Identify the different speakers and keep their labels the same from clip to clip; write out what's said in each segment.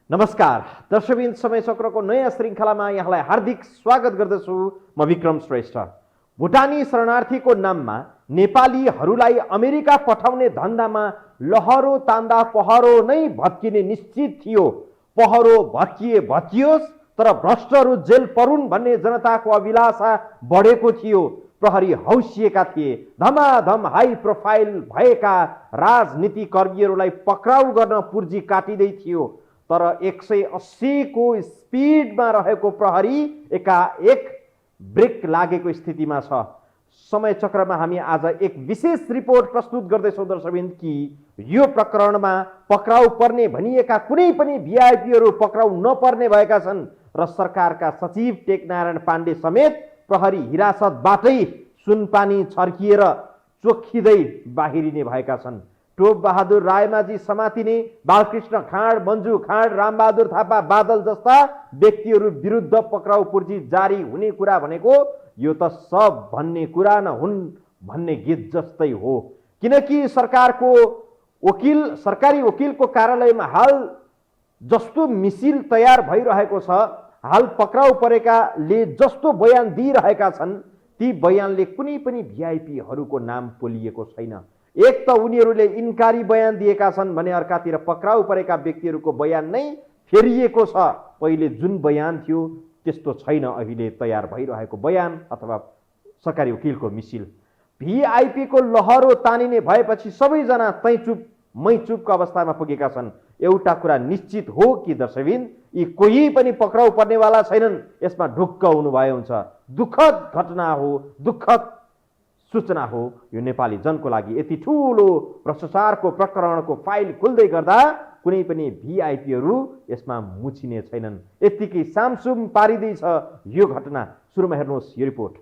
Speaker 1: नमस्कार दर्शकबिन समय चक्रको नयाँ श्रृङ्खलामा यहाँलाई हार्दिक स्वागत गर्दछु। म विक्रम श्रेष्ठ। भुटानी शरणार्थीको नाममा नेपालीहरूलाई अमेरिका पठाउने धन्दामा लहरो तान्दा पहरो नै भत्किने निश्चित थियो। पहरो भत्किए भत्कियोस्, तर भ्रष्टहरू जेल परुन् भन्ने जनताको अभिलाषा बढेको थियो। प्रहरी हौसिएका थिए। धमाधम हाई प्रोफाइल भएका राजनीतिकर्मीहरूलाई पक्राउ गर्न पुर्जी काटिँदै थियो। तर 180 को स्पिडमा रहेको प्रहरी एकाएक ब्रेक लागेको स्थितिमा छ। समय चक्रमा हामी आज एक विशेष रिपोर्ट प्रस्तुत गर्दैछौँ दर्शकबिन कि यो प्रकरणमा पक्राउ पर्ने भनिएका कुनै पनि भिआइपीहरू पक्राउ नपर्ने भएका छन् र सरकारका सचिव टेकनारायण पाण्डे समेत प्रहरी हिरासतबाटै सुनपानी छर्किएर चोखिँदै बाहिरिने भएका छन्। टोप बहादुर रायमाझी समातिने, बालकृष्ण खाँड, मन्जु खाँड, रामबहादुर थापा बादल जस्ता व्यक्तिहरू विरुद्ध पक्राउ पुर्जी जारी हुने कुरा भनेको यो त सब भन्ने कुरा न हुन् भन्ने गीत जस्तै हो। किनकि सरकारी वकिलको कार्यालयमा हाल जस्तो मिसिल तयार भइरहेको छ, हाल पक्राउ परेकाले जस्तो बयान दिइरहेका छन्, ती बयानले कुनै पनि भिआइपीहरूको नाम पोलिएको छैन। एक त उनीहरूले इन्कारी बयान दिएका छन् भने अर्कातिर पक्राउ परेका व्यक्तिहरूको बयान नै फेरिएको छ। पहिले जुन बयान थियो त्यस्तो छैन अहिले तयार भइरहेको बयान अथवा सरकारी वकिलको मिसिल। भिआइपीको लहरो तानिने भएपछि सबैजना तै चुप मै चुपको अवस्थामा पुगेका छन्। एउटा कुरा निश्चित हो कि दर्शकबिन, यी कोही पनि पक्राउ पर्नेवाला छैनन्। यसमा ढुक्क हुनुभयो हुन्छ। दुःखद घटना हो, दुःखद सूचना हो यो नेपाली जनको लागि। यति ठुलो भ्रष्टाचारको प्रकरणको फाइल खुल्दै गर्दा कुनै पनि भिआइपीहरू यसमा मुछिने छैनन्। यतिकै सामसुम पारिँदैछ यो घटना। सुरुमा हेर्नुहोस् यो रिपोर्ट।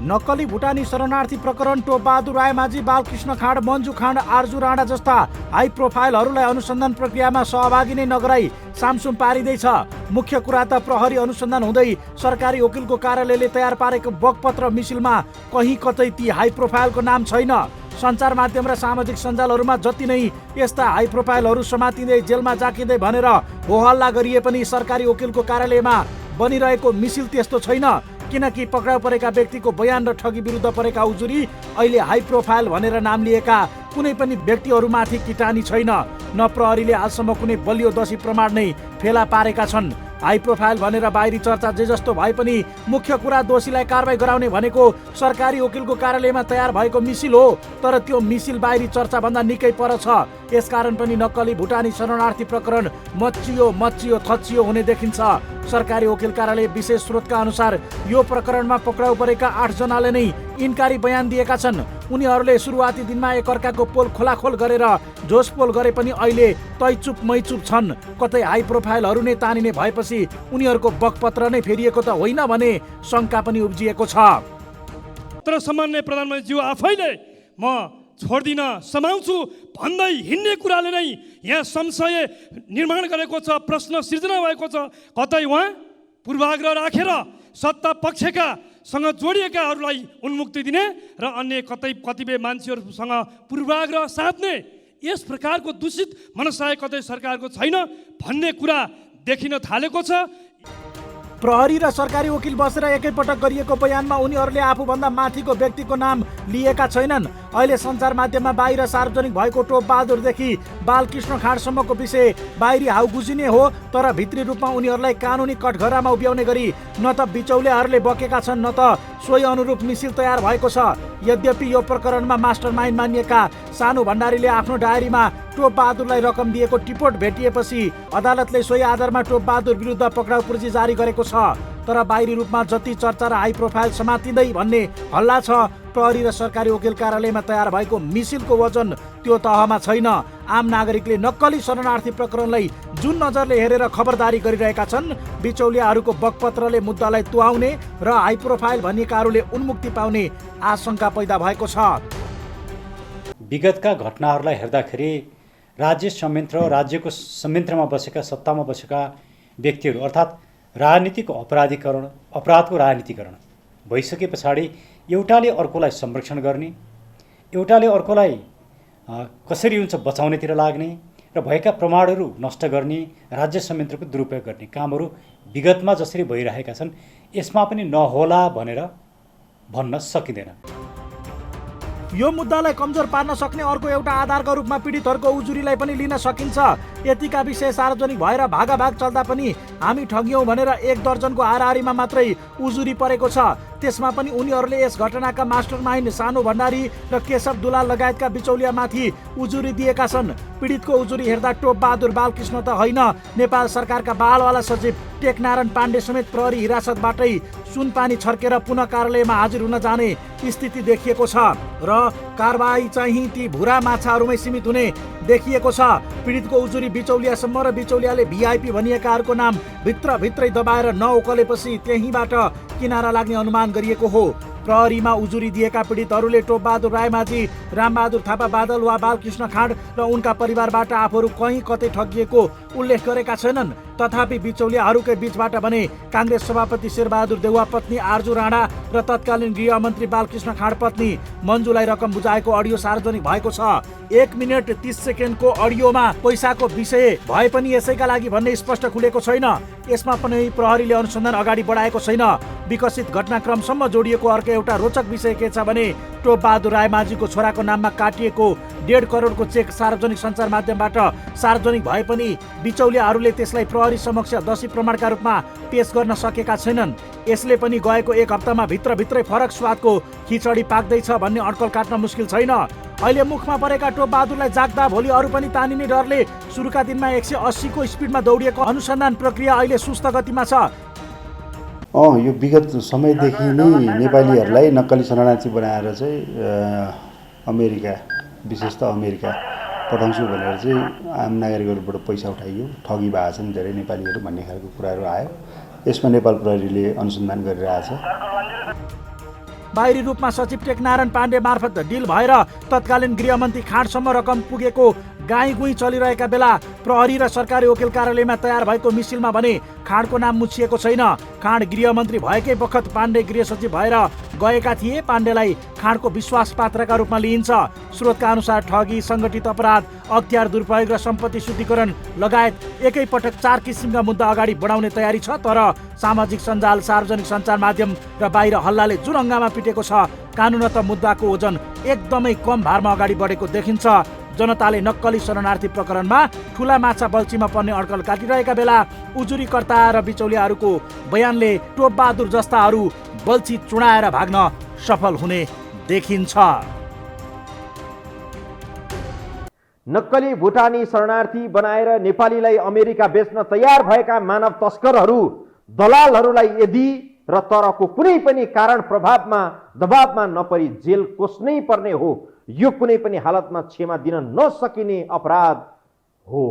Speaker 2: नक्कली भुटानी शरणार्थी प्रकरण टोप बहादुर रायमाझी, बालकृष्ण खाँड, मन्जु खाँड, आर्जु राणा जस्ता हाई प्रोफाइलहरूलाई अनुसन्धान प्रक्रियामा सहभागी नै नगराई सामसुम पारिँदैछ। मुख्य कुरा त प्रहरी अनुसन्धान हुँदै सरकारी वकिलको कार्यालयले तयार पारेको बकपत्र मिसिलमा कहीँ कतै ती हाई प्रोफाइलको नाम छैन। सञ्चार माध्यम र सामाजिक सञ्जालहरूमा जति नै यस्ता हाई प्रोफाइलहरू समातिँदै जेलमा जाकिँदै भनेर होहल्ला गरिए पनि सरकारी वकिलको कार्यालयमा बनिरहेको मिसिल त्यस्तो छैन। किनकि पक्राउ परेका व्यक्तिको बयान र ठगी विरुद्ध परेका उजुरी अहिले हाई प्रोफाइल भनेर नाम लिएका कुनै पनि व्यक्तिहरूमाथि किटानी छैन। न प्रहरीले हालसम्म कुनै बलियो दोषी प्रमाण नै फेला पारेका छन्। हाई प्रोफाइल भनेर बाहिरी चर्चा जे जस्तो भए पनि मुख्य कुरा दोषीलाई कारबाही गराउने भनेको सरकारी वकिलको कार्यालयमा तयार भएको मिसिल हो। तर त्यो मिसिल बाहिरी चर्चाभन्दा निकै पर छ। यसकारण पनि नक्कली भुटानी शरणार्थी प्रकरण मच्चियो थच्चियो हुने देखिन्छ। सरकारी वकिल कार्यालय विशेष स्रोतका अनुसार यो प्रकरणमा पक्राउ परेका 8 जनाले नै इन्कारी बयान दिएका छन्। उनीहरूले सुरुवाती दिनमा एकअर्काको पोल खोलाखोल गरेर झोसपोल गरे पनि अहिले तैचुप मैचुप छन्। कतै हाई प्रोफाइलहरू नै तानिने भएपछि उनीहरूको बकपत्र नै फेरिएको त होइन भने शङ्का पनि उब्जिएको छ।
Speaker 3: तर सामान्य प्रधानमन्त्रीज्यू आफैले म छोड्दिन समाउँछु भन्दै हिँड्ने कुराले नै यहाँ संशय निर्माण गरेको छ, प्रश्न सिर्जना भएको छ। कतै उहाँ पूर्वाग्रह राखेर सत्ता पक्षकासँग जोडिएकाहरूलाई उन्मुक्ति दिने र अन्य कतिपय मान्छेहरूसँग पूर्वाग्रह साध्ने, यस प्रकारको दूषित मनसाय कतै सरकारको छैन भन्ने कुरा देखिन थालेको छ।
Speaker 2: प्रहरी र सरकारी वकिल बसेर एकैपटक गरिएको बयानमा उनीहरूले आफूभन्दा माथिको व्यक्तिको नाम लिएका छैनन्। अहिले सञ्चार माध्यममा बाहिर सार्वजनिक भएको टोप बहादुरदेखि बालकृष्ण खाँडसम्मको विषय बाहिरी हाउ गुजिने हो। तर भित्री रूपमा उनीहरूलाई कानुनी कठघरामा उभ्याउने गरी न त बिचौलियाहरूले बकेका छन्, न त सोही अनुरूप मिसिल तयार भएको छ। यद्यपि यो प्रकरणमा मास्टरमाइन्ड मानिएका सानु भण्डारीले आफ्नो डायरीमा टोप बहादुरलाई रकम दिएको टिपोट भेटिएपछि अदालतले सोही आधारमा टोप बहादुर विरुद्ध पक्राउ पुर्जी जारी गरेको छ। तर बाहिरी रूपमा जति चर्चा र हाई प्रोफाइल समातिँदै भन्ने हल्ला छ, प्रहरी र सरकारी वकिल कार्यालयमा तयार भएको मिसिलको वजन त्यो तहमा छैन। आम नागरिकले नक्कली शरणार्थी प्रकरणलाई जुन नजरले हेरेर खबरदारी गरिरहेका छन्, बिचौलियाहरूको बकपत्रले मुद्दालाई तुहाउने र हाई प्रोफाइल भनिएकाहरूले उन्मुक्ति पाउने आशंका पैदा भएको छ।
Speaker 4: विगतका घटनाहरूलाई हेर्दाखेरि राज्य संयन्त्र, राज्यको संयन्त्रमा बसेका, सत्तामा बसेका व्यक्तिहरू अर्थात् राजनीतिको अपराधको राजनीतिकरण भइसके पछाडि एउटाले अर्कोलाई संरक्षण गर्ने, एउटाले अर्कोलाई कसरी हुन्छ बचाउनेतिर लाग्ने र भएका प्रमाणहरू नष्ट गर्ने, राज्य संयन्त्रको दुरुपयोग गर्ने कामहरू विगतमा जसरी भइरहेका छन् यसमा पनि नहोला भनेर भन्न सकिँदैन।
Speaker 2: यो मुद्दालाई कमजोर पार्न सक्ने अर्को एउटा आधारका रूपमा पीडितहरूको उजुरीलाई पनि लिन सकिन्छ। यतिका विषय सार्वजनिक भएर भागाभाग चल्दा पनि हामी ठगियौँ भनेर 1 दर्जनको हाराहारीमा मात्रै उजुरी परेको छ। त्यसमा पनि उनीहरूले यस घटनाका मास्टरमाइन्ड सानु भण्डारी र केशव दुलाल लगायतका बिचौलियामाथि उजुरी दिएका छन्। पीडितको उजुरी हेर्दा टोपबहादुर बालकृष्ण त होइन, नेपाल सरकारका बालवाला सचिव टेकनारायण पाण्डे समेत प्रहरी हिरासतबाटै सुनपानी छर्केर पुनः कार्यालयमा हाजिर हुन जाने स्थिति देखिएको छ र कारबाही चाहिँ ती भुरा माछाहरूमै सीमित हुने देखिएको छ। पीडितको उजुरी बिचौलियासम्म र बिचौलियाले भिआइपी भनिएकाहरूको नाम भित्रभित्रै दबाएर नउकलेपछि त्यहीँबाट किनारा लाग्ने अनुमान गरिएको हो। प्रहरीमा उजुरी दिएका पीडितहरूले टोपबहादुर रायमाझी, रामबहादुर थापा बादल वा बालकृष्ण खाँड र उनका परिवारबाट आफूहरू कहीँ कतै ठगिएको उल्लेख गरेका छैनन्। तथापि बिचौलियाहरूकै बीचबाट भने काङ्ग्रेस सभापति शेरबहादुर देउवा पत्नी आर्जु राणा र तत्कालीन गृहमन्त्री बालकृष्ण खाँड पत्नी मन्जुलाई रकम बुझाएको अडियो सार्वजनिक भएको छ। 1 मिनेट 30 सेकेन्डको अडियोमा पैसाको विषय भए पनि यसैका लागि भन्ने स्पष्ट खुलेको छैन। यसमा पनि प्रहरीले अनुसन्धान अगाडि बढाएको छैन। विकसित घटनाक्रमसम्म जोडिएको अर्को एउटा रोचक विषय के छ भने टोपबहादुर रायमाझीको छोराको नाममा काटिएको 1.5 करोडको चेक सार्वजनिक सञ्चार माध्यमबाट सार्वजनिक भए पनि बिचौलियाहरूले त्यसलाई प्रहरी समक्ष दोषी प्रमाणका रूपमा पेश गर्न सकेका छैनन्। यसले पनि गएको 1 हप्तामा भित्रभित्रै फरक स्वादको खिचडी पाक्दैछ भन्ने अड्कल काट्न मुस्किल छैन। अहिले मुखमा परेका टोपबहादुरलाई जाग्दा भोलि अरू पनि तानिने डरले सुरुका दिनमा 180 को स्पिडमा दौडिएको अनुसन्धान प्रक्रिया अहिले सुस्त गतिमा छ।
Speaker 5: यो विगत समयदेखि नै नेपालीहरूलाई नक्कली शरणार्थी बनाएर चाहिँ अमेरिका, विशेष त अमेरिका पठाउँछु भनेर चाहिँ आम नागरिकहरूबाट पैसा उठाइयो, ठगी भएको छन् धेरै नेपालीहरू भन्ने खालको कुराहरू आयो। यसमा नेपाल प्रहरीले अनुसन्धान गरिरहेछ।
Speaker 2: बाहिरी रूपमा सचिव टेकनारायण पाण्डे मार्फत डिल भएर तत्कालीन गृहमन्त्री खाँडसम्म रकम पुगेको गाईगुई चलिरहेका बेला प्रहरी र सरकारी वकिल कार्यालयमा तयार भएको मिसिलमा भने खाँडको नाम मुछिएको छैन। खाँड गृहमन्त्री भएकै बखत पाण्डे गृह सचिव भएर गएका थिए। पाण्डेलाई खाँडको विश्वासपात्रका रूपमा लिइन्छ। स्रोतका अनुसार ठगी, सङ्गठित अपराध, अख्तियार दुरुपयोग र सम्पत्ति शुद्धिकरण लगायत एकैपटक 4 किसिमका मुद्दा अगाडि बढाउने तयारी छ। तर सामाजिक सञ्जाल, सार्वजनिक सञ्चार माध्यम र बाहिर हल्लाले जुन हङ्गामा पिटेको छ, कानुनत मुद्दाको ओजन एकदमै कम भारमा अगाडि बढेको देखिन्छ। जनताले नक्कली शरणार्थी प्रकरणमा ठुला माछा बल्छीमा पर्ने अड्कल काटिरहेका बेला उजुरीकर्ता र बिचौलियाहरूको बयानले टोपबहादुर जस्ताहरू बल्छी चुडाएर भाग्न सफल हुने देखिन्छ।
Speaker 1: नक्कली भुटानी शरणार्थी बनाएर नेपालीलाई अमेरिका बेच्न तयार भएका मानव तस्करहरू, दलालहरूलाई यदि र तरको कुनै पनि कारण प्रभावमा दबावमा नपरी जेल कोस्नै पर्ने हो, यो कुनै पनि हालतमा क्षमा दिन नसकिने अपराध हो।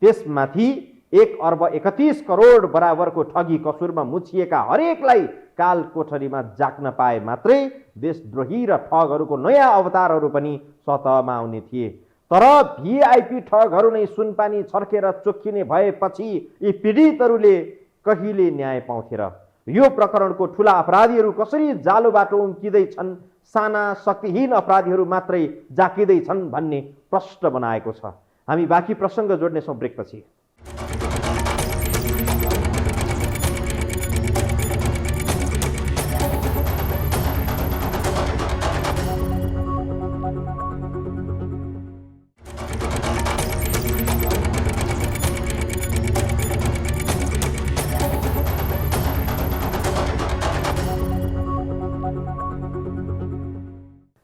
Speaker 1: त्यसमाथि 1 अर्ब 31 करोड बराबरको ठगी कसुरमा मुछिएका हरेकलाई काल कोठरीमा जाक्न पाए मात्रै देशद्रोही र ठगहरूको नयाँ अवतारहरू पनि सतहमा आउने थिए। तर भिआइपी ठगहरू नै सुनपानी छर्केर चोखिने भएपछि यी पीडितहरूले कहिले न्याय पाउँथे र? यो प्रकरणको ठुला अपराधीहरू कसरी जालो बाटो उम्किँदैछन्, साना शक्तिहीन अपराधीहरू मात्रै जाकिँदैछन् भन्ने प्रश्न बनाएको छ। हामी बाँकी प्रसङ्ग जोड्नेछौँ ब्रेकपछि।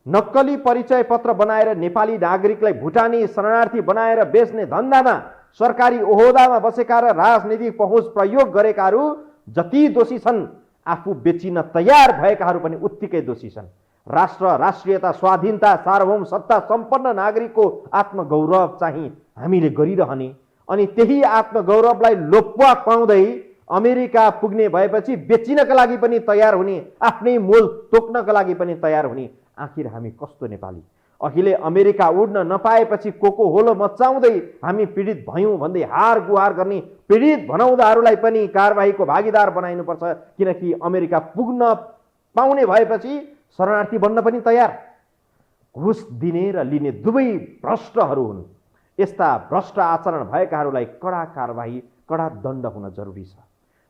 Speaker 1: नक्कली परिचय पत्र बनाएर नेपाली नागरिकलाई भुटानी शरणार्थी बनाएर बेच्ने धन्दामा सरकारी ओहदामा बसेका र राजनीतिक पहुँच प्रयोग गरेकाहरू जति दोषी छन्, आफू बेचिन तयार भएकाहरू पनि उत्तिकै दोषी छन्। राष्ट्र, राष्ट्रियता, स्वाधीनता, सार्वभौम सत्ता सम्पन्न नागरिकको आत्मगौरव चाहिँ हामीले गरिरहने, अनि त्यही आत्मगौरवलाई लोप्वा पाउँदै अमेरिका पुग्ने भएपछि बेचिनका लागि पनि तयार हुने, आफ्नै मोल तोक्नका लागि पनि तयार हुने। आखिर हामी कस्तो नेपाली? अहिले अमेरिका उड्न नपाएपछि कोको होलो मचाउँदै हामी पीडित भयौँ भन्दै हार गुहार गर्ने पीडित भनाउँदाहरूलाई पनि कारबाहीको भागीदार बनाइनुपर्छ, किनकि अमेरिका पुग्न पाउने भएपछि शरणार्थी बन्न पनि तयार। घुस दिने र लिने दुवै भ्रष्टहरू हुन्। यस्ता भ्रष्ट आचरण भएकाहरूलाई कडा कारबाही कडा दण्ड हुन जरुरी छ।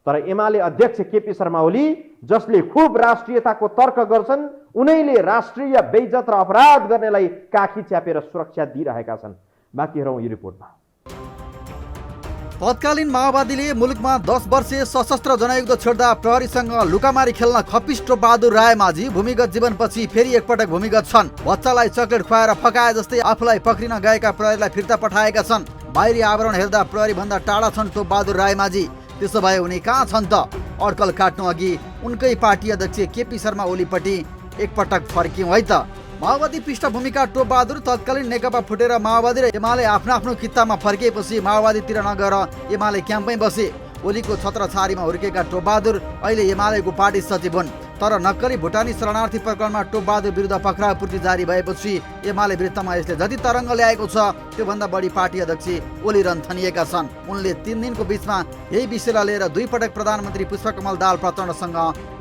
Speaker 1: तर एमाले अध्यक्ष केपी शर्मा ओली जसले खुब राष्ट्रियताको तर्क गर्छन् उनैले राष्ट्रिय बेइज्जत र अपराध गर्नेलाई काखी च्यापेर सुरक्षा दिइरहेका छन्। बाँकी हेरौँ यो रिपोर्टमा।
Speaker 6: तत्कालीन माओवादीले मुलुकमा 10 वर्षीय सशस्त्र जनयुद्ध छेड्दा प्रहरीसँग लुकामारी खेल्न खप्पिस टोपबहादुर रायमाझी भूमिगत जीवनपछि फेरि एकपटक भूमिगत छन्। बच्चालाई चकलेट खुवाएर फकाए जस्तै आफूलाई पक्रिन गएका प्रहरीलाई फिर्ता पठाएका छन्। बाहिरी आवरण हेर्दा प्रहरी भन्दा टाढा छन् टोपबहादुर रायमाझी। त्यसो भए उनी कहाँ छन् त? अड्कल काट्नु अघि उनकै पार्टी अध्यक्ष केपी शर्मा ओलीपट्टि एकपटक फर्कियौँ है त। माओवादी पृष्ठभूमिका टोपबहादुर तत्कालीन नेकपा फुटेर माओवादी र एमाले आफ्नो आफ्नो कित्तामा फर्किएपछि माओवादीतिर नगएर एमाले क्याम्पमै बसे। ओलीको छत्रछारीमा हुर्केका टोपबहादुर अहिले एमालेको पार्टी सचिव हुन्। तर नक्कली भुटानी शरणार्थी प्रकरणमा टोपबहादुर विरुद्ध पक्राउ पूर्ति जारी भएपछि एमाले विरुद्धमा यसले जति तरङ्ग ल्याएको छ त्योभन्दा बढी पार्टी अध्यक्ष ओली रन्थनिएका छन्। उनले 3 दिनको बीचमा यही विषयलाई लिएर 2 पटक प्रधानमन्त्री पुष्पकमल दाहाल प्रचण्डसँग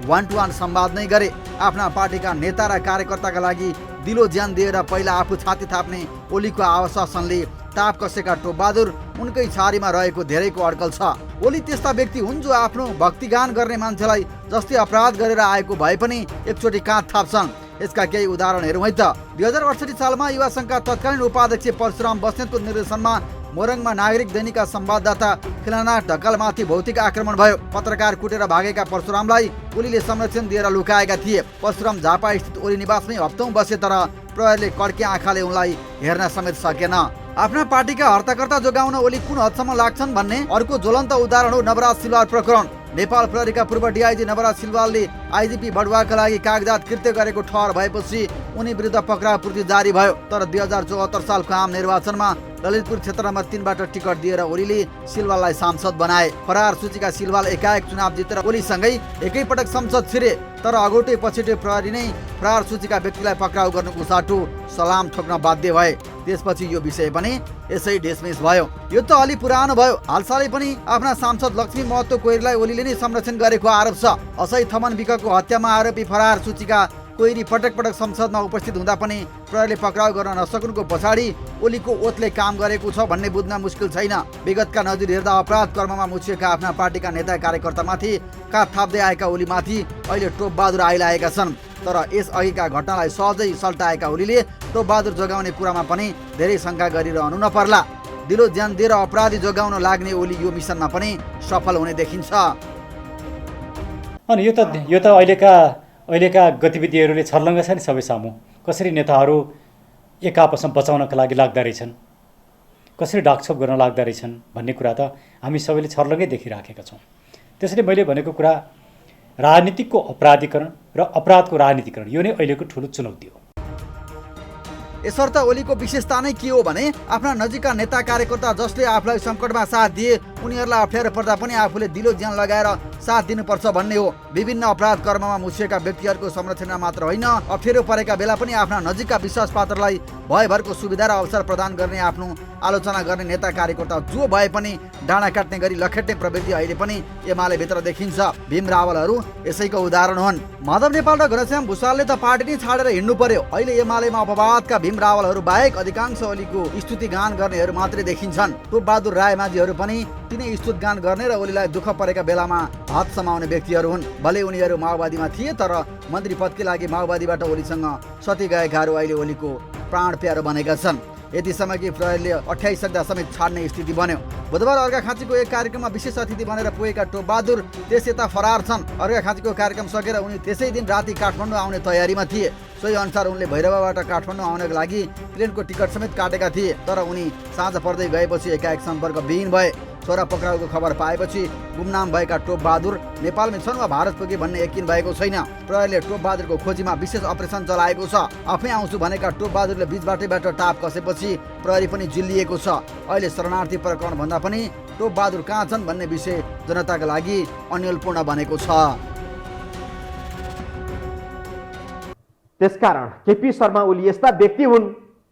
Speaker 6: 1-to-1 संवाद नै गरे। आफ्ना पार्टीका नेता र कार्यकर्ताका लागि दिलो ज्यान दिएर पहिला आफू छाती थाप्ने ओलीको आश्वासनले टाप कसेका टोपबहादुर उनकै छारीमा रहेको धेरैको अड्कल छ। ओली त्यस्ता व्यक्ति हुन् जो आफ्नो भक्तिगान गर्ने मान्छेलाई जस्तै अपराध गरेर आएको भए पनि एकचोटि काँध थाप्छन्। यसका केही उदाहरण हेरौँ है त। 2068 सालमा युवा संघका तत्कालीन उपाध्यक्ष परशुराम बस्नेतको निर्देशनमा मोरङमा नागरिक दैनिकका संवाददाता खिलनाथ ढकालमाथि भौतिक आक्रमण भयो। पत्रकार कुटेर भागेका परशुरामलाई ओलीले संरक्षण दिएर लुकाएका थिए। परशुराम झापा स्थित ओली निवासमै हप्तौं बसे तर प्रहरीले कड्के आँखाले उनलाई हेर्न समेत सकेन। आफ्ना पार्टीका हर्ताकर्ता जोगाउन ओली कुन हदसम्म लाग्छन् भन्ने अर्को ज्वलन्त उदाहरण हो नवराज सिलवाल प्रकरण। नेपाल प्रहरीका पूर्व डिआइजी नवराज सिलवालले आइजिपी बडुवाका लागि कागजात कृत्य गरेको ठहर भएपछि उनी विरुद्ध पक्राउ पूर्ति जारी भयो। तर 2074 सालको आम निर्वाचनमा ललितपुर क्षेत्र नम्बर 3बाट टिकट दिएर ओलीले सिलवाललाई सांसद बनाए। फरार सूचीका सिलवाल एकाएक चुनाव जितेर ओलीसँगै एकैपटक संसद छिरे। तर अगौटे पछिटे प्रहरी नै फरार सूचीका व्यक्तिलाई पक्राउ गर्नुको साटो सलाम ठोक्न बाध्य भए। त्यसपछि यो विषय पनि यसै डिसमिस भयो। यो त अलि पुरानो भयो। हालसालै पनि आफ्ना सांसद लक्ष्मी महतो कोइरीलाई ओलीले नै संरक्षण गरेको आरोप छ। असै थमन विकको हत्यामा आरोपी फरार सूचीका कोइरी पटक पटक संसदमा उपस्थित हुँदा पनि प्रहरीले पक्राउ गर्न नसक्नुको पछाडि ओलीको ओतले काम गरेको छ भन्ने बुझ्न मुस्किल छैन। विगतका नजिर हेर्दा अपराध कर्ममा मुछिएका आफ्ना पार्टीका नेता कार्यकर्तामाथि काठ थाप्दै आएका ओलीमाथि अहिले टोपबहादुर आइलागेका छन्। तर यस अघिका घटनालाई सहजै सल्टाएका ओलीले टोपबहादुर जोगाउने कुरामा पनि धेरै शङ्का गरिरहनु नपर्ला। दिलो ज्यान दिएर अपराधी जोगाउन लाग्ने ओली यो मिसनमा पनि सफल हुने देखिन्छ।
Speaker 4: अनि यो त अहिलेका गतिविधिहरूले छर्लङ्ग छ नि सबै सामु। कसरी नेताहरू एक आपसमा बचाउनका लागि लाग्दा रहेछन्, कसरी डाकछोप गर्न लाग्दा रहेछन् भन्ने कुरा त हामी सबैले छर्लङ्गै देखिराखेका छौँ। त्यसैले मैले भनेको कुरा राजनीतिकको अपराधीकरण र अपराधको राजनीतिकरण यो नै अहिलेको ठुलो चुनौती हो।
Speaker 6: यसर्थ ओलीको विशेषता नै के हो भने आफ्ना नजिकका नेता कार्यकर्ता जसले आफूलाई सङ्कटमा साथ दिए उनीहरूलाई अप्ठ्यारो पर्दा पनि आफूले दिलो ज्यान लगाएर साथ दिनुपर्छ भन्ने हो। विभिन्न अपराध कर्ममा मुछिएका व्यक्तिहरूको संरक्षणमा मात्र होइन, अप्ठ्यारो परेका बेला पनि आफ्ना नजिकका विश्वास पात्रलाई भयभरको सुविधा र अवसर प्रदान गर्ने आफ्नो आलोचना गर्ने नेता कार्यकर्ता जो भए पनि डाँडा काट्ने गरी लखेट्ने प्रवृत्ति अहिले पनि एमाले भित्र देखिन्छ। भीम रावलहरू यसैको उदाहरण हुन्। माधव नेपाल र घनश्याम भुसालले त पार्टी नै छाडेर हिँड्नु पर्यो। अहिले एमालेमा अपवादका भीम रावलहरू बाहेक अधिकांश ओलीको स्तुति गान गर्नेहरू मात्रै देखिन्छन्। टोपबहादुर रायमाझीहरू पनि तिनै स्तुत गान गर्ने र ओलीलाई दुःख परेका बेलामा हात समाउने व्यक्तिहरू हुन्। भले उनीहरू माओवादीमा थिए तर मन्त्री पदकै लागि माओवादीबाट ओलीसँग सती गएकाहरू अहिले ओलीको प्राण प्यारो बनेका छन्। यतिसम्म कि प्रहरीले 28 सक्दा समेत छाड्ने स्थिति बन्यो। बुधबार अर्घाखाँचीको एक कार्यक्रममा विशेष अतिथि बनेर पुगेका टोपबहादुर त्यस यता फरार छन्। अर्घाखाँचीको कार्यक्रम सकेर उनी त्यसै दिन राति काठमाडौँ आउने तयारीमा थिए। सोही अनुसार उनले भैरवबाट काठमाडौँ आउनको लागि ट्रेनको टिकट समेत काटेका थिए। तर उनी साँझ पर्दै गएपछि एकाएक सम्पर्क विहीन भए। छोरा पक्राउको खबर पाएपछि गुमनाम भएका टोपबहादुर नेपालमै छन् वा भारत पुगे भन्ने यकिन भएको छैन। प्रहरीले टोपबहादुरको खोजीमा विशेष अपरेसन चलाएको छ। आफै आउँछु भनेका टोपबहादुरले बीचबाटैबाट टाप कसेपछि प्रहरी पनि जिल्लिएको छ। अहिले शरणार्थी प्रकरण भन्दा पनि टोपबहादुर कहाँ छन् भन्ने विषय जनताका लागि अन्यलपूर्ण बनेको छ।
Speaker 1: त्यसकारण केपी शर्मा ओली यस्ता व्यक्ति हुन्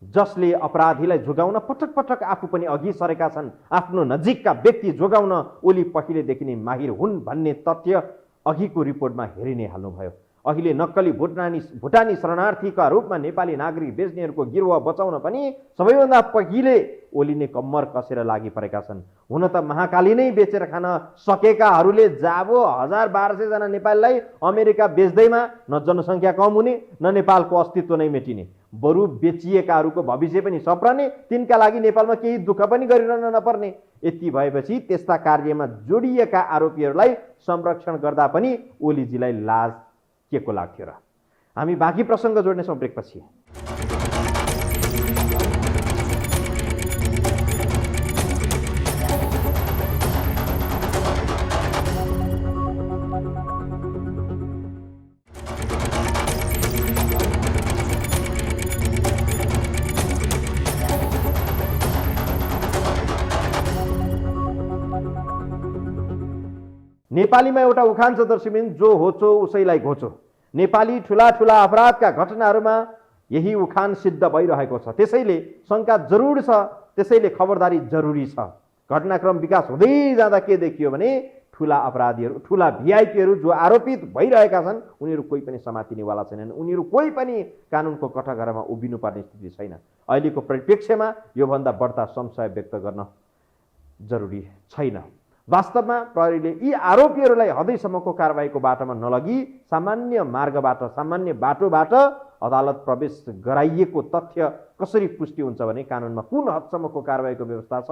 Speaker 1: जसले अपराधीलाई जोगाउन पटक पटक आफू पनि अघि सरेका छन्। आफ्नो नजिकका व्यक्ति जोगाउन ओली पहिलेदेखि नै माहिर हुन् भन्ने तथ्य अघिको रिपोर्टमा हेरि नै हाल्नुभयो। अहिले नक्कली भुटानी शरणार्थीका रूपमा नेपाली नागरिक बेच्नेहरूको गिरोह बचाउन पनि सबैभन्दा पहिले ओली नै कम्मर कसेर लागि परेका छन्। हुन त महाकाली नै बेचेर खान सकेकाहरूले जाबो 1200 जना नेपालीलाई अमेरिका बेच्दैमा न जनसङ्ख्या कम हुने न नेपालको अस्तित्व नै मेटिने, बरु बेचिएकाहरूको भविष्य पनि सप्रने, तिनका लागि नेपालमा केही दुःख पनि गरिरहन नपर्ने। यति भएपछि त्यस्ता कार्यमा जोडिएका आरोपीहरूलाई संरक्षण गर्दा पनि ओलीजीलाई लाज के को लाग्थ्यो र? हामी बाँकी प्रसङ्ग जोड्नेछौँ ब्रेकपछि। नेपालीमा एउटा उखान छ दर्शकबिन, जो होचो उसैलाई घोचो। नेपाली ठुला ठुला अपराधका घटनाहरूमा यही उखान सिद्ध भइरहेको छ। त्यसैले शङ्का जरुर छ, त्यसैले खबरदारी जरुरी छ। घटनाक्रम विकास हुँदै जाँदा के देखियो भने ठुला अपराधीहरू, ठुला भिआइपीहरू जो आरोपित भइरहेका छन् उनीहरू कोही पनि समातिनेवाला छैनन्, उनीहरू कोही पनि कानुनको कठघरामा उभिनुपर्ने स्थिति छैन। अहिलेको परिप्रेक्ष्यमा योभन्दा बढ्ता संशय व्यक्त गर्न जरुरी छैन। वास्तवमा प्रहरीले यी आरोपीहरूलाई हदैसम्मको कारबाहीको बाटोमा नलगी सामान्य मार्गबाट, सामान्य बाटोबाट अदालत प्रवेश गराइएको तथ्य कसरी पुष्टि हुन्छ भने कानुनमा कुन हदसम्मको कारबाहीको व्यवस्था छ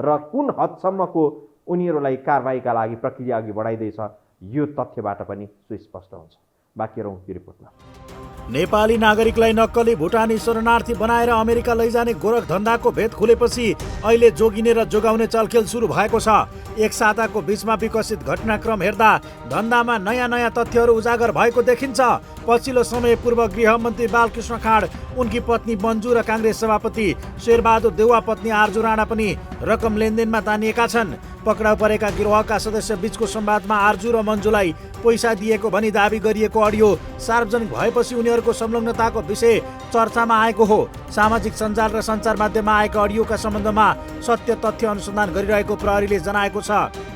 Speaker 1: र कुन हदसम्मको उनीहरूलाई कारबाहीका लागि प्रक्रिया अघि बढाइँदैछ, यो तथ्यबाट पनि सुस्पष्ट हुन्छ। बाँकी रहौँ यो रिपोर्टमा।
Speaker 2: नेपाली नागरिकलाई नक्कली भुटानी शरणार्थी बनाएर अमेरिका लैजाने गोरख धन्दाको भेद खुलेपछि अहिले जोगिने र जोगाउने चलखेल सुरु भएको छ। एक साताको बीचमा विकसित घटनाक्रम हेर्दा धन्दामा नयाँ नयाँ तथ्यहरू उजागर भएको देखिन्छ। पछिल्लो समय पूर्व गृहमन्त्री बालकृष्ण खाँड, उनकी पत्नी मन्जु र काङ्ग्रेस सभापति शेरबहादुर देउवा पत्नी आर्जु राणा पनि रकम लेनदेनमा तानिएका छन्। पक्राउ परेका गिरोहका सदस्य बीचको संवादमा आर्जु र मन्जुलाई पैसा दिएको भनी दाबी गरिएको अडियो सार्वजनिक भएपछि उनीहरूको संलग्नताको विषय चर्चामा आएको हो। सामाजिक सञ्जाल र सञ्चार माध्यममा आएका अडियोका सम्बन्धमा सत्य तथ्य अनुसन्धान गरिरहेको प्रहरीले जनाएको छ।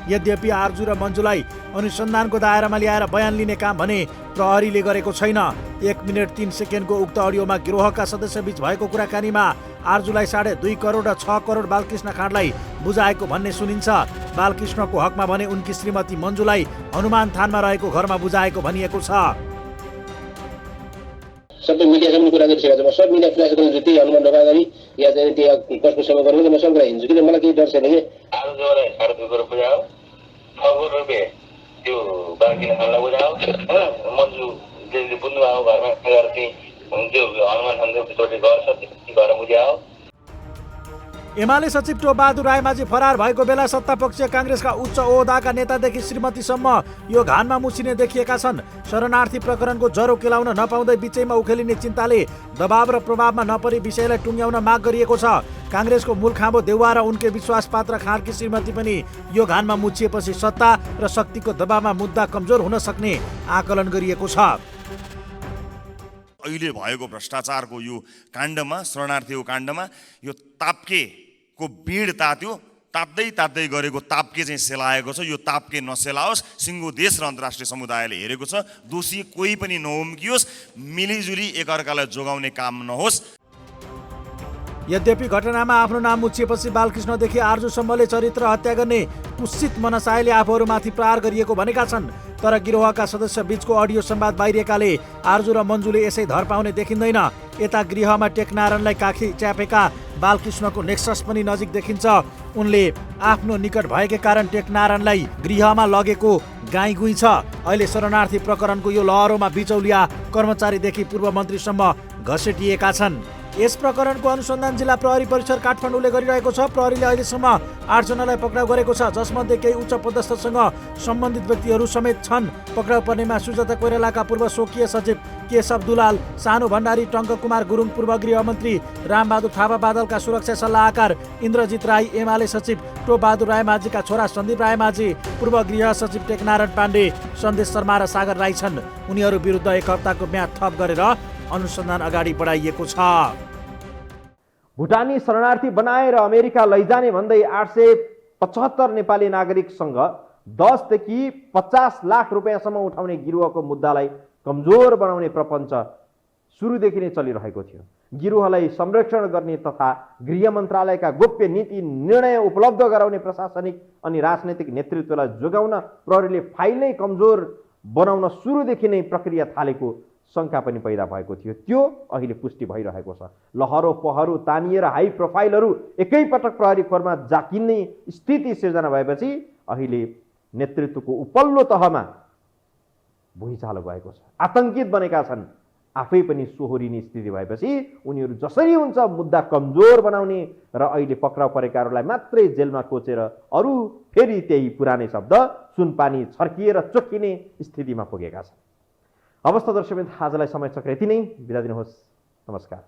Speaker 2: यद्यपि आर्जु र मन्जुलाई अनुसन्धानको दायरामा ल्याएर बयान लिने काम भने प्रहरीले गरेको छैन। 1 मिनेट 3 सेकेन्डको उक्त अडियोमा गिरोहका सदस्य बीच भएको कुराकानीमा आर्जुलाई 2.5 करोड र 6 करोड बालकृष्ण खाँडलाई बुझाएको भन्ने सुनिन्छ। बालकृष्णको हकमा भने उनकी श्रीमती मन्जुलाई हनुमान थानमा रहेको घरमा बुझाएको भनिएको छ।
Speaker 7: सबै मिडियासँग कुरा गरिसकेको छ। म सब मिडिया फ्ल्यास गर्छु, त्यही हनुमान ढोका गरी या चाहिँ त्यो कसको सेवा गर्नु त म सब कुरा हिँड्छु कि मलाई केही डर छैन कि।
Speaker 8: आलु जोरे 2.5 करोड बुझाओ, 6 करोड रुपियाँ त्यो बालकृष्ण खाँडलाई बुझाओ हैन। मन्जु जे बुझ्नु आयो घरमा गएर चाहिँ त्यो हनुमान थानको भित्रले घर छ त्यो घर बुझाओ।
Speaker 2: एमाले सचिव टोपबहादुर रायमाझी फरार भएको बेला सत्तापक्षीय काङ्ग्रेसका उच्च ओहदाका नेतादेखि श्रीमतीसम्म यो घानमा मुछिने देखिएका छन्। शरणार्थी प्रकरणको जरो केलाउन नपाउँदै बिचैमा उखेलिने चिन्ताले दबाव र प्रभावमा नपरी विषयलाई टुङ्ग्याउन माग गरिएको छ। काङ्ग्रेसको मूल खाँबो देउवा र उनकै विश्वासपात्र खाँडकी श्रीमती पनि यो घानमा मुछिएपछि सत्ता र शक्तिको दबावमा मुद्दा कमजोर हुन सक्ने आकलन गरिएको छ।
Speaker 9: अहिले भएको भ्रष्टाचारको यो काण्डमा, शरणार्थीको काण्डमा यो ताप्केको बिँड तात्यो, ताप्दै गरेको ताप्के चाहिँ सेलाएको छ। यो ताप्के नसेलाओस्, सिङ्गो देश र अन्तर्राष्ट्रिय समुदायले हेरेको छ। दोषी कोही पनि नउम्कियोस्, मिलिजुली एकअर्कालाई जोगाउने काम नहोस्।
Speaker 2: यद्यपि घटनामा आफ्नो नाम मुछिएपछि बालकृष्णदेखि आर्जुसम्मले चरित्र हत्या गर्ने कुत्सित मनसायले आफूहरूमाथि प्रहार गरिएको भनेका छन्। तर गिरोहका सदस्य बीचको अडियो संवाद बाहिरिएकाले आर्जु र मन्जुले यसै धर पाउने देखिँदैन। यता गृहमा टेकनारायणलाई काखी च्यापेका बालकृष्णको नेक्सस पनि नजिक देखिन्छ। उनले आफ्नो निकट भएकै कारण टेकनारायणलाई गृहमा लगेको गाईगुई छ। अहिले शरणार्थी प्रकरणको यो लहरोमा बिचौलिया कर्मचारीदेखि पूर्व मन्त्रीसम्म घसेटिएका छन्। यस प्रकरणको अनुसन्धान जिल्ला प्रहरी परिसर काठमाडौँले गरिरहेको छ। प्रहरीले अहिलेसम्म 8 जनालाई पक्राउ गरेको छ, जसमध्ये केही उच्च पदस्थसँग सम्बन्धित व्यक्तिहरू समेत छन्। पक्राउ पर्नेमा सुजाता कोइरालाका पूर्व स्वकीय सचिव केशव दुलाल, सानु भण्डारी, टङ्क कुमार गुरुङ, पूर्व गृहमन्त्री रामबहादुर थापा, बादलका सुरक्षा सल्लाहकार इन्द्रजित राई, एमाले सचिव टोपबहादुर रायमाझीका छोरा सन्दीप रायमाझी, पूर्व गृह सचिव टेकनारायण पाण्डे, सन्देश शर्मा र सागर राई छन्। उनीहरू विरुद्ध 1 हप्ताको म्याद थप गरेर अनुसन्धान अगाडि बढाइएको छ।
Speaker 1: भुटानी शरणार्थी बनाएर अमेरिका लैजाने भन्दै 875 नेपाली नागरिकसँग 10 देखि 50 लाख रुपियाँसम्म उठाउने गिरोहको मुद्दालाई कमजोर बनाउने प्रपञ्च सुरुदेखि नै चलिरहेको थियो। गिरोहलाई संरक्षण गर्ने तथा गृह मन्त्रालयका गोप्य नीति निर्णय उपलब्ध गराउने प्रशासनिक अनि राजनैतिक नेतृत्वलाई जोगाउन प्रहरीले फाइलै कमजोर बनाउन सुरुदेखि नै प्रक्रिया थालेको शङ्का पनि पैदा भएको थियो। त्यो अहिले पुष्टि भइरहेको छ। लहरो पहरो तानिएर हाई प्रोफाइलहरू एकैपटक प्रहरी खोरमा जाकिने स्थिति सिर्जना भएपछि अहिले नेतृत्वको उपल्लो तहमा भुइँचालो गएको छ। आतंकित बनेका छन्। आफै पनि सोहोरिने स्थिति भएपछि उनीहरू जसरी हुन्छ मुद्दा कमजोर बनाउने र अहिले पक्राउ परेकाहरूलाई मात्रै जेलमा कोचेर अरू फेरि त्यही पुरानै शब्द सुनपानी छर्किएर चोखिने स्थितिमा पुगेका छन्। अवस्था दर्शक आजलाई समय चक्र यति नै। बिदा दिनुहोस्। नमस्कार।